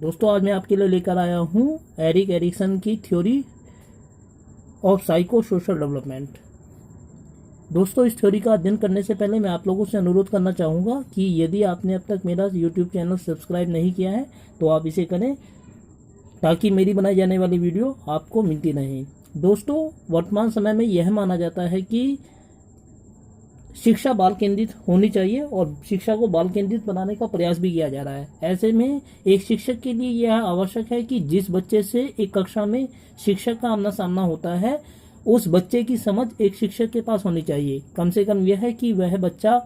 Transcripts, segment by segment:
दोस्तों आज मैं आपके लिए लेकर आया हूँ एरिक एरिक्सन की theory of psycho social development. दोस्तों इस थ्योरी का अध्ययन करने से पहले मैं आप लोगों से अनुरोध करना चाहूँगा कि यदि आपने अब तक मेरा यूट्यूब चैनल सब्सक्राइब नहीं किया है तो आप इसे करें ताकि मेरी बनाई जाने वाली वीडियो आपको मिलती रहे। दोस्तों वर्तमान समय में यह माना जाता है कि शिक्षा बाल केंद्रित होनी चाहिए और शिक्षा को बाल केंद्रित बनाने का प्रयास भी किया जा रहा है। ऐसे में एक शिक्षक के लिए यह आवश्यक है कि जिस बच्चे से एक कक्षा में शिक्षक का आमना सामना होता है उस बच्चे की समझ एक शिक्षक के पास होनी चाहिए। कम से कम यह है कि वह बच्चा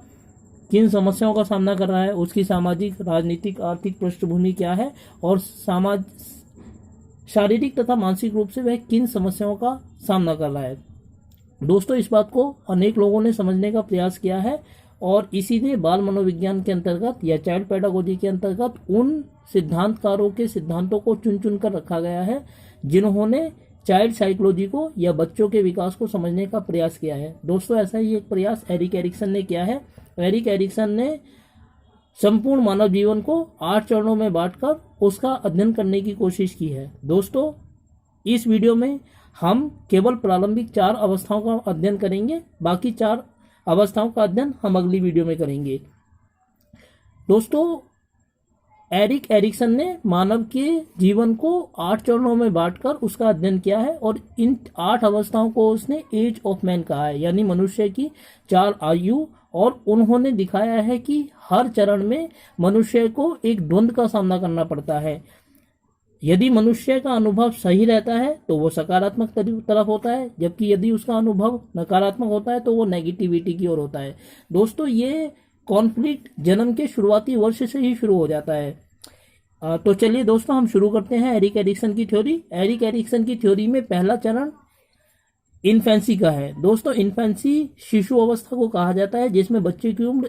किन समस्याओं का सामना कर रहा है, उसकी सामाजिक, राजनीतिक, आर्थिक पृष्ठभूमि क्या है और शारीरिक तथा मानसिक रूप से वह किन समस्याओं का सामना कर रहा है। दोस्तों इस बात को अनेक लोगों ने समझने का प्रयास किया है और इसी ने बाल मनोविज्ञान के अंतर्गत या चाइल्ड पेडागोजी के अंतर्गत उन सिद्धांतकारों के सिद्धांतों को चुन चुन कर रखा गया है जिन्होंने चाइल्ड साइकोलॉजी को या बच्चों के विकास को समझने का प्रयास किया है। दोस्तों ऐसा ही एक प्रयास एरिक एरिक्सन ने किया है। एरिक एरिक्सन ने संपूर्ण मानव जीवन को 8 चरणों में बांटकर उसका अध्ययन करने की कोशिश की है। दोस्तों इस वीडियो में हम केवल प्रारंभिक 4 अवस्थाओं का अध्ययन करेंगे, बाकी 4 अवस्थाओं का अध्ययन हम अगली वीडियो में करेंगे। दोस्तों एरिक एरिक्सन ने मानव के जीवन को 8 चरणों में बांटकर उसका अध्ययन किया है और इन 8 अवस्थाओं को उसने एज ऑफ मैन कहा है, यानी मनुष्य की 4 आयु। और उन्होंने दिखाया है कि हर चरण में मनुष्य को एक द्वंद्व का सामना करना पड़ता है। यदि मनुष्य का अनुभव सही रहता है तो वो सकारात्मक तरफ होता है, जबकि यदि उसका अनुभव नकारात्मक होता है तो वो नेगेटिविटी की ओर होता है। दोस्तों ये कॉन्फ्लिक्ट जन्म के शुरुआती वर्ष से ही शुरू हो जाता है। तो चलिए दोस्तों हम शुरू करते हैं एरिक एरिक्सन की थ्योरी। एरिक एरिक्सन की थ्योरी में पहला चरण इन्फेंसी का है। दोस्तों इन्फेंसी शिशु अवस्था को कहा जाता है जिसमें बच्चे की उम्र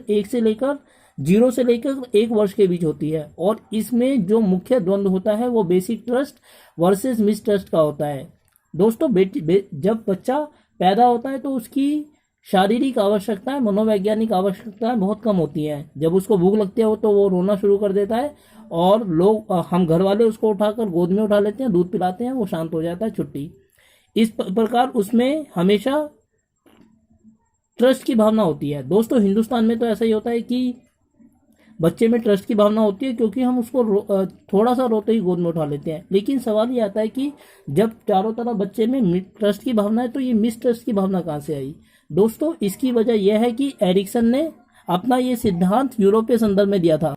0 से लेकर 1 वर्ष के बीच होती है और इसमें जो मुख्य द्वंद्व होता है वो बेसिक ट्रस्ट वर्सेस मिसट्रस्ट का होता है। दोस्तों जब बच्चा पैदा होता है तो उसकी शारीरिक आवश्यकताएं, मनोवैज्ञानिक आवश्यकताएं बहुत कम होती हैं। जब उसको भूख लगती है तो वो रोना शुरू कर देता है और हम घर वाले उसको उठाकर गोद में उठा लेते हैं, दूध पिलाते हैं, वो शांत हो जाता है, छुट्टी। इस प्रकार उसमें हमेशा ट्रस्ट की भावना होती है। दोस्तों हिंदुस्तान में तो ऐसा ही होता है कि बच्चे में ट्रस्ट की भावना होती है क्योंकि हम उसको थोड़ा सा रोते ही गोद में उठा लेते हैं। लेकिन सवाल ये आता है कि जब चारों तरफ बच्चे में ट्रस्ट की भावना है तो ये मिसट्रस्ट की भावना कहाँ से आई। दोस्तों इसकी वजह यह है कि एरिक्सन ने अपना ये सिद्धांत यूरोप के संदर्भ में दिया था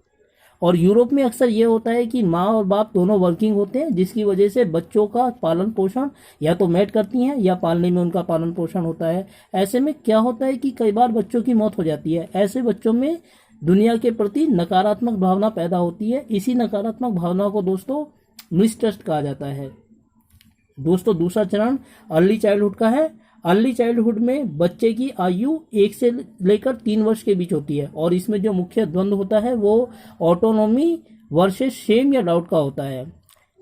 और यूरोप में अक्सर ये होता है कि माँ और बाप दोनों वर्किंग होते हैं, जिसकी वजह से बच्चों का पालन पोषण या तो मेड करती हैं या पालने में उनका पालन पोषण होता है। ऐसे में क्या होता है कि कई बार बच्चों की मौत हो जाती है। ऐसे बच्चों में दुनिया के प्रति नकारात्मक भावना पैदा होती है। इसी नकारात्मक भावना को दोस्तों मिसट्रस्ट कहा जाता है। दोस्तों दूसरा चरण अर्ली चाइल्डहुड का है। अर्ली चाइल्डहुड में बच्चे की आयु 1 से लेकर 3 वर्ष के बीच होती है और इसमें जो मुख्य द्वंद्व होता है वो ऑटोनॉमी वर्सेस शेम या डाउट का होता है।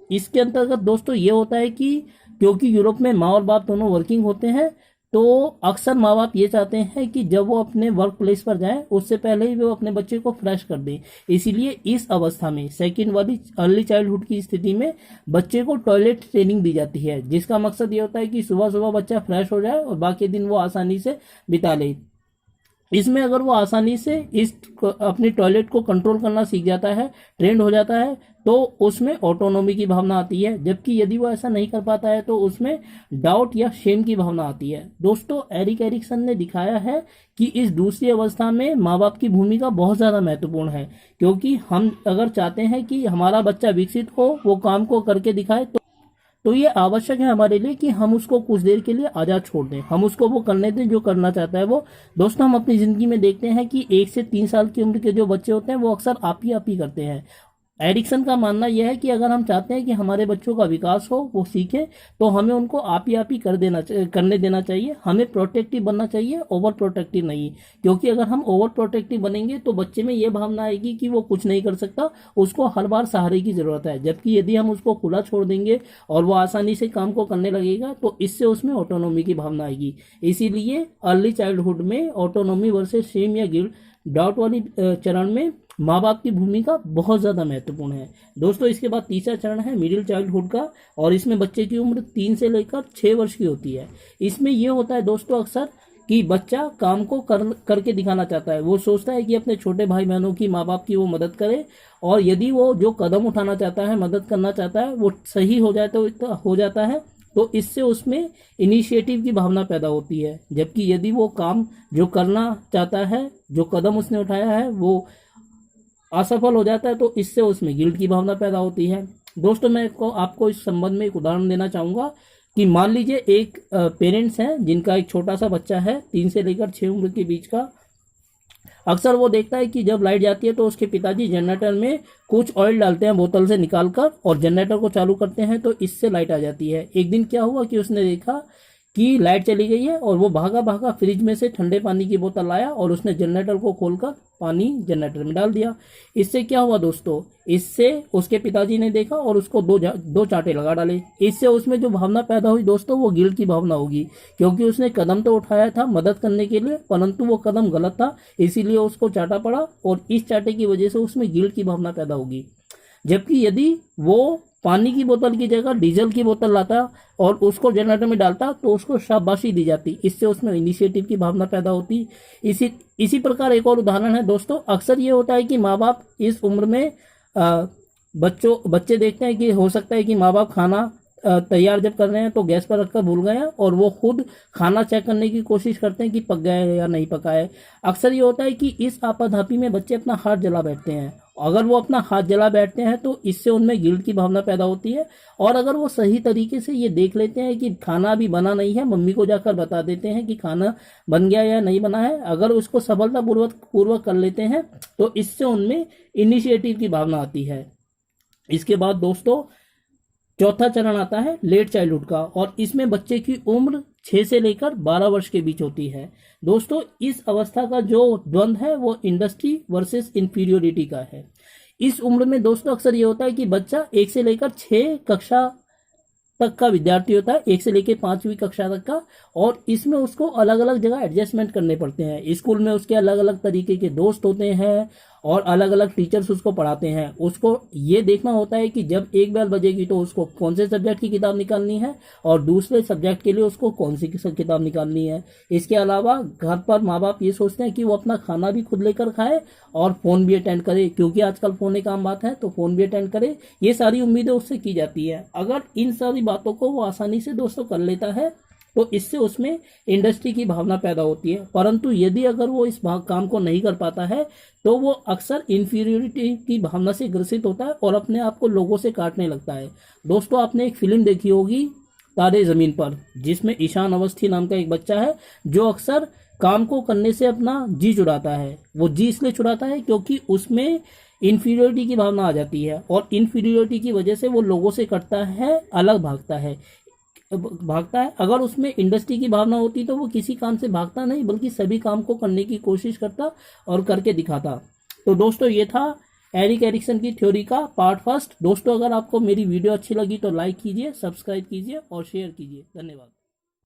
इसके अंतर्गत दोस्तों ये होता है कि क्योंकि यूरोप में माँ और बाप दोनों वर्किंग होते हैं तो अक्सर माँ बाप ये चाहते हैं कि जब वो अपने वर्क प्लेस पर जाएं उससे पहले ही वो अपने बच्चे को फ्रेश कर दें। इसीलिए इस अवस्था में सेकंड वाली अर्ली चाइल्डहुड की स्थिति में बच्चे को टॉयलेट ट्रेनिंग दी जाती है, जिसका मकसद ये होता है कि सुबह सुबह बच्चा फ्रेश हो जाए और बाकी दिन वो आसानी से बिता ले। इसमें अगर वो आसानी से अपनी टॉयलेट को कंट्रोल करना सीख जाता है, ट्रेंड हो जाता है, तो उसमें ऑटोनॉमी की भावना आती है। जबकि यदि वो ऐसा नहीं कर पाता है तो उसमें डाउट या शेम की भावना आती है। दोस्तों एरिक एरिक्सन ने दिखाया है कि इस दूसरी अवस्था में माँ बाप की भूमिका बहुत ज़्यादा महत्वपूर्ण है, क्योंकि हम अगर चाहते हैं कि हमारा बच्चा विकसित हो, वो काम को करके दिखाए, तो ये आवश्यक है हमारे लिए कि हम उसको कुछ देर के लिए आज़ाद छोड़ दें, हम उसको वो करने दें जो करना चाहता है वो। दोस्तों हम अपनी ज़िंदगी में देखते हैं कि 1 से 3 साल की उम्र के जो बच्चे होते हैं वो अक्सर आप ही करते हैं। एरिक्सन का मानना यह है कि अगर हम चाहते हैं कि हमारे बच्चों का विकास हो, वो सीखे, तो हमें उनको आप ही करने देना चाहिए। हमें प्रोटेक्टिव बनना चाहिए, ओवर प्रोटेक्टिव नहीं। क्योंकि अगर हम ओवर प्रोटेक्टिव बनेंगे तो बच्चे में ये भावना आएगी कि वो कुछ नहीं कर सकता, उसको हर बार सहारे की जरूरत है। जबकि यदि हम उसको खुला छोड़ देंगे और वो आसानी से काम को करने लगेगा तो इससे उसमें ऑटोनॉमी की भावना आएगी। इसीलिए अर्ली चाइल्डहुड में ऑटोनॉमी वर्सेस शेम या गिल्ट डाउट वाली चरण में माँ बाप की भूमिका बहुत ज़्यादा महत्वपूर्ण है। दोस्तों इसके बाद तीसरा चरण है मिडिल चाइल्डहुड का, और इसमें बच्चे की उम्र 3 से लेकर 6 वर्ष की होती है। इसमें यह होता है दोस्तों अक्सर कि बच्चा काम को करके दिखाना चाहता है। वो सोचता है कि अपने छोटे भाई बहनों की, माँ बाप की वो मदद करे, और यदि वो जो कदम उठाना चाहता है, मदद करना चाहता है, वो सही हो जाए तो हो जाता है, तो इससे उसमें इनिशिएटिव की भावना पैदा होती है। जबकि यदि वो काम जो करना चाहता है, जो कदम उसने उठाया है, वो असफल हो जाता है, तो इससे उसमें गिल्ट की भावना पैदा होती है। दोस्तों मैं आपको इस संबंध में एक उदाहरण देना चाहूँगा कि मान लीजिए एक पेरेंट्स हैं जिनका एक छोटा सा बच्चा है 3 से लेकर 6 उम्र के बीच का। अक्सर वो देखता है कि जब लाइट जाती है तो उसके पिताजी जनरेटर में कुछ ऑयल डालते हैं बोतल से निकालकर, और जनरेटर को चालू करते हैं तो इससे लाइट आ जाती है। एक दिन क्या हुआ कि उसने देखा कि लाइट चली गई है, और वो भागा भागा फ्रिज में से ठंडे पानी की बोतल लाया और उसने जनरेटर को खोलकर पानी जनरेटर में डाल दिया। इससे क्या हुआ दोस्तों, इससे उसके पिताजी ने देखा और उसको दो चांटे लगा डाले। इससे उसमें जो भावना पैदा हुई दोस्तों, वो गिल्ट की भावना होगी, क्योंकि उसने कदम तो उठाया था मदद करने के लिए, परंतु वो कदम गलत था, इसीलिए उसको चाटा पड़ा, और इस चाटे की वजह से उसमें गिल्ट की भावना पैदा होगी। जबकि यदि वो पानी की बोतल की जगह डीजल की बोतल लाता और उसको जनरेटर में डालता तो उसको शाबाशी दी जाती, इससे उसमें इनिशिएटिव की भावना पैदा होती। इसी प्रकार एक और उदाहरण है दोस्तों, अक्सर ये होता है कि माँ बाप इस उम्र में बच्चे देखते हैं कि हो सकता है कि माँ बाप खाना तैयार जब कर रहे हैं तो गैस पर रखकर भूल गए हैं, और वो खुद खाना चेक करने की कोशिश करते हैं कि पक गया है या नहीं पका है। अक्सर ये होता है कि इस आपाधापी में बच्चे अपना हाथ जला बैठते हैं। अगर वो अपना हाथ जला बैठते हैं तो इससे उनमें गिल्ट की भावना पैदा होती है, और अगर वो सही तरीके से ये देख लेते हैं कि खाना अभी बना नहीं है, मम्मी को जाकर बता देते हैं कि खाना बन गया या नहीं बना है, अगर उसको सफलतापूर्वक कर लेते हैं तो इससे उनमें इनिशिएटिव की भावना आती है। इसके बाद दोस्तों चौथा चरण आता है लेट चाइल्डहुड का, और इसमें बच्चे की उम्र 6 से लेकर 12 वर्ष के बीच होती है। दोस्तों इस अवस्था का जो द्वंद्व है वो इंडस्ट्री वर्सेस इंफीरियोरिटी का है। इस उम्र में दोस्तों अक्सर ये होता है कि बच्चा 1 से लेकर 6 कक्षा तक का विद्यार्थी होता है, 1 से लेकर 5वीं कक्षा तक का, और इसमें उसको अलग अलग जगह एडजस्टमेंट करने पड़ते हैं। स्कूल में उसके अलग अलग तरीके के दोस्त होते हैं और अलग अलग टीचर्स उसको पढ़ाते हैं। उसको ये देखना होता है कि जब एक बेल बजेगी तो उसको कौन से सब्जेक्ट की किताब निकालनी है और दूसरे सब्जेक्ट के लिए उसको कौन सी किताब निकालनी है। इसके अलावा घर पर माँ बाप ये सोचते हैं कि वो अपना खाना भी खुद लेकर खाए और फ़ोन भी अटेंड करे, क्योंकि आजकल फ़ोन एक आम बात है, तो फ़ोन भी अटेंड करे। ये सारी उम्मीदें उससे की जाती है। अगर इन सारी बातों को वो आसानी से दोस्तों कर लेता है तो इससे उसमें इंडस्ट्री की भावना पैदा होती है। परंतु यदि अगर वो इस काम को नहीं कर पाता है तो वो अक्सर इंफीरियरिटी की भावना से ग्रसित होता है और अपने आप को लोगों से काटने लगता है। दोस्तों आपने एक फिल्म देखी होगी तारे ज़मीन पर, जिसमें ईशान अवस्थी नाम का एक बच्चा है जो अक्सर काम को करने से अपना जी छुड़ाता है। वो जी इसलिए छुड़ाता है क्योंकि उसमें इन्फीरियोरिटी की भावना आ जाती है, और इन्फीरियोरिटी की वजह से वो लोगों से कटता है, अलग भागता है। अगर उसमें इंडस्ट्री की भावना होती तो वो किसी काम से भागता नहीं, बल्कि सभी काम को करने की कोशिश करता और करके दिखाता। तो दोस्तों ये था एरिक एरिक्सन की थ्योरी का पार्ट फर्स्ट। दोस्तों अगर आपको मेरी वीडियो अच्छी लगी तो लाइक कीजिए, सब्सक्राइब कीजिए और शेयर कीजिए। धन्यवाद।